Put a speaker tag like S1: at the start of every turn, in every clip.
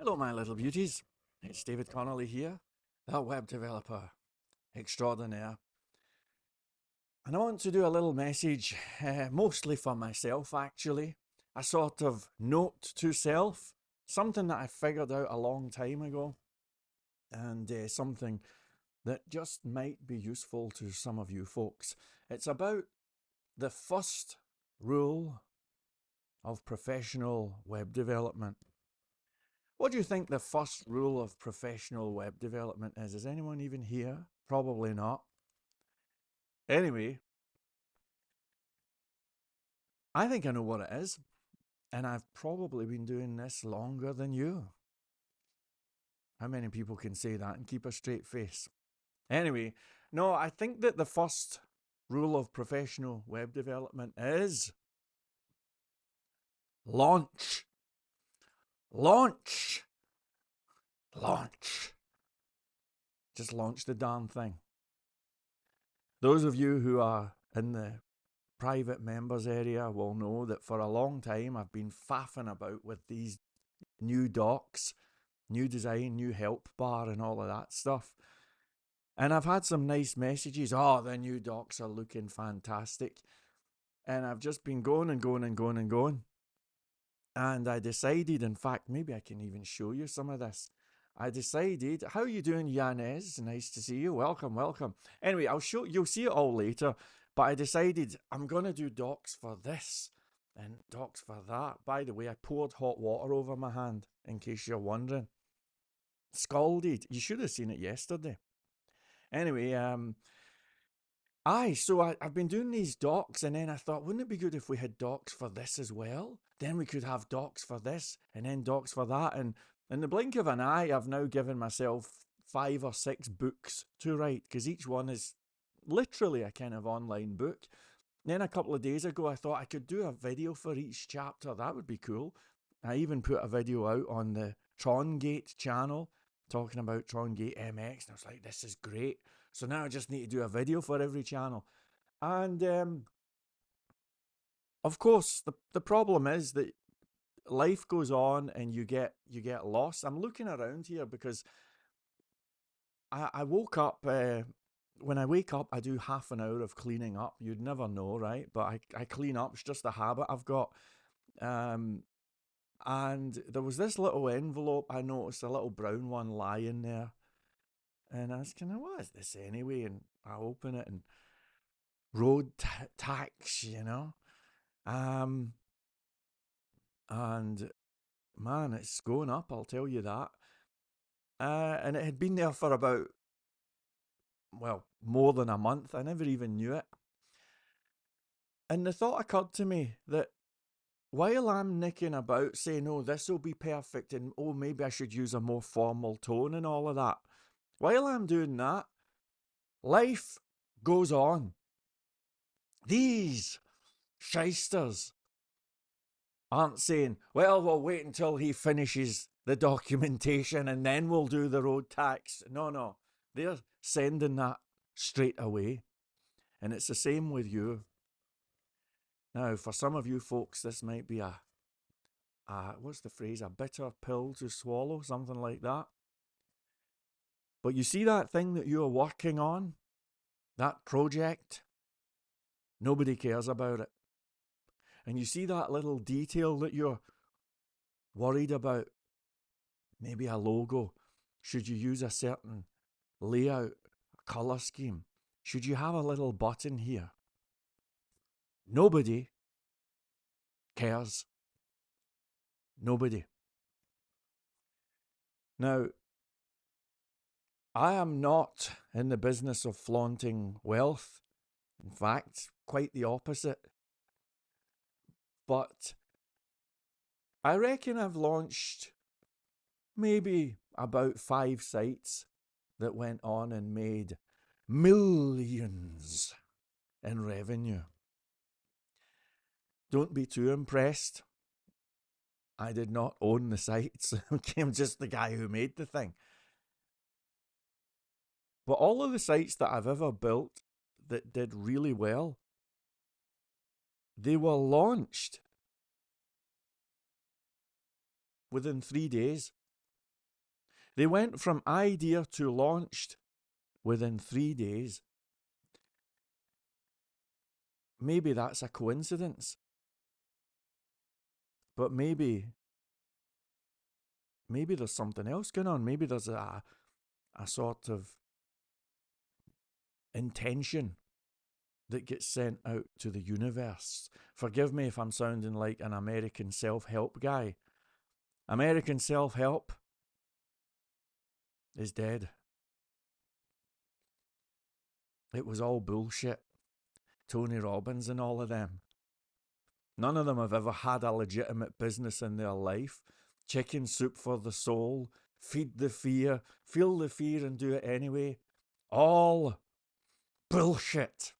S1: Hello, my little beauties. It's David Connolly here, the web developer extraordinaire. And I want to do a little message, mostly for myself actually, a sort of note to self, something that I figured out a long time ago, and something that just might be useful to some of you folks. It's about the first rule of professional web development. What do you think the first rule of professional web development is? Is anyone even here? Probably not. Anyway, I think I know what it is, and I've probably been doing this longer than you. How many people can say that and keep a straight face? Anyway, no, I think that the first rule of professional web development is launch. Launch. Launch. Just launch the darn thing. Those of you who are in the private members area will know that for a long time I've been faffing about with these new docs, new design, new help bar and all of that stuff. And I've had some nice messages. Oh, the new docs are looking fantastic. And I've just been going and going and going and going. And I decided, in fact, maybe I can even show you some of this. I decided, how are you doing, Yanez? Nice to see you. Welcome, welcome. Anyway, you'll see it all later. But I decided I'm going to do docs for this and docs for that. By the way, I poured hot water over my hand, in case you're wondering. Scalded. You should have seen it yesterday. Anyway, I've been doing these docs, and then I thought, wouldn't it be good if we had docs for this as well? Then we could have docs for this, and then docs for that. And in the blink of an eye, I've now given myself 5 or 6 books to write, because each one is literally a kind of online book. Then a couple of days ago, I thought I could do a video for each chapter. That would be cool. I even put a video out on the Trongate channel talking about Trongate MX, and I was like, this is great. So now I just need to do a video for every channel. And of course, the problem is that life goes on and you get lost. I'm looking around here because I woke up. When I wake up, I do half an hour of cleaning up. You'd never know, right? But I clean up. It's just a habit I've got. And there was this little envelope. I noticed a little brown one lying there. And I was kind of, what is this anyway? And I open it and road tax, And man, it's going up, I'll tell you that. And it had been there for about, well, more than a month. I never even knew it. And the thought occurred to me that while I'm nicking about saying, oh, this will be perfect, and oh, maybe I should use a more formal tone and all of that, while I'm doing that, life goes on. These shysters aren't saying, well, we'll wait until he finishes the documentation and then we'll do the road tax. No. They're sending that straight away. And it's the same with you. Now, for some of you folks, this might be a what's the phrase? A bitter pill to swallow, something like that. But you see that thing that you're working on, that project, nobody cares about it. And you see that little detail that you're worried about, maybe a logo, should you use a certain layout, a color scheme? Should you have a little button here? Nobody cares. Nobody. Now, I am not in the business of flaunting wealth. In fact, quite the opposite. But I reckon I've launched maybe about 5 sites that went on and made millions in revenue. Don't be too impressed. I did not own the sites. I'm just the guy who made the thing. But all of the sites that I've ever built that did really well, they were launched within 3 days. They went from idea to launched within 3 days. Maybe that's a coincidence, but maybe there's something else going on. Maybe there's a sort of intention that gets sent out to the universe. Forgive me if I'm sounding like an American self-help guy. American self-help is dead. It was all bullshit. Tony Robbins and all of them. None of them have ever had a legitimate business in their life. Chicken soup for the soul, feed the fear, feel the fear and do it anyway. All bullshit.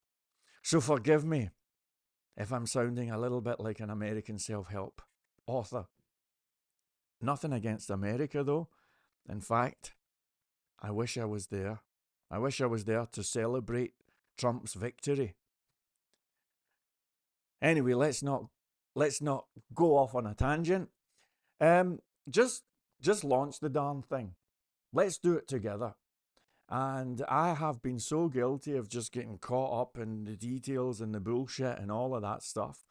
S1: So forgive me if I'm sounding a little bit like an American self-help author. Nothing against America though. In fact, I wish I was there. I wish I was there to celebrate Trump's victory. Anyway, let's not go off on a tangent. Um, just launch the darn thing. Let's do it together. And I have been so guilty of just getting caught up in the details and the bullshit and all of that stuff.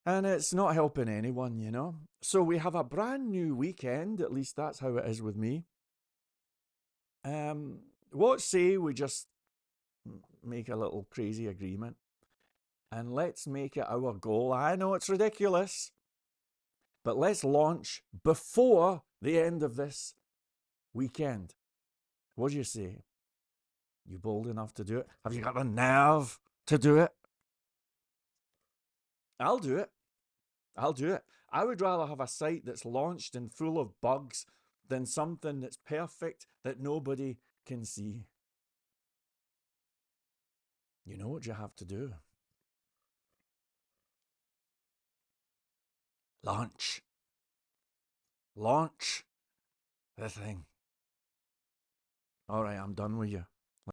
S1: And it's not helping anyone, you know. So we have a brand new weekend, at least that's how it is with me. What say we just make a little crazy agreement and let's make it our goal. I know it's ridiculous, but let's launch before the end of this weekend. What do you say? You bold enough to do it? Have you got the nerve to do it? I'll do it. I'll do it. I would rather have a site that's launched and full of bugs than something that's perfect that nobody can see. You know what you have to do? Launch. Launch the thing. All right, I'm done with you.